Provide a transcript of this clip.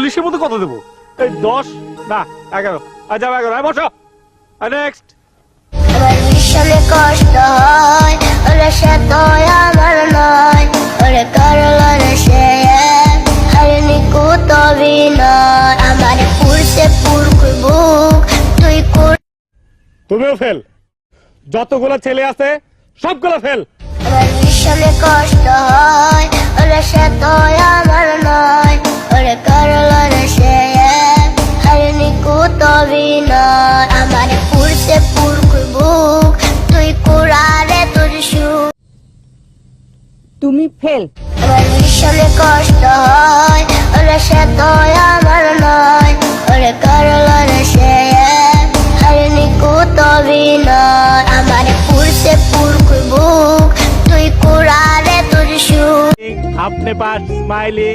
40-এর মধ্যে কত দেবো? এই 10 না 11। যাও 11। বসো। নেক্সট। আমার ভীষণে কষ্ট হয়, ওরে সে তো আমার নয়, ওরে করলো রে সে হারিনি কুত বিনয়, আমার পুরছে পুরকুই বুক তুই কুর। তুমিও ফেল। যতগুলো ছেলে আছে সবগুলো ফেল। আমার ভীষণে কষ্ট হয়, ওরে সে তো আমার নয়, ওরে করলো রে সে হারিনি কুত বিনয়, আমার পুরছে পুরকুই বুক তুই কুড়ারে তোর সুর। তুমি ফেল। আমার ভীষণে কষ্ট হয়, ওরে সে তো আমার নয়, ওরে করলো রে সে হারিনি কুত বিনয়, আমার পুরছে পুরকুই বুক তুই কুড়ারে তোর সুর। আপনি পাস। স্মাইলিং।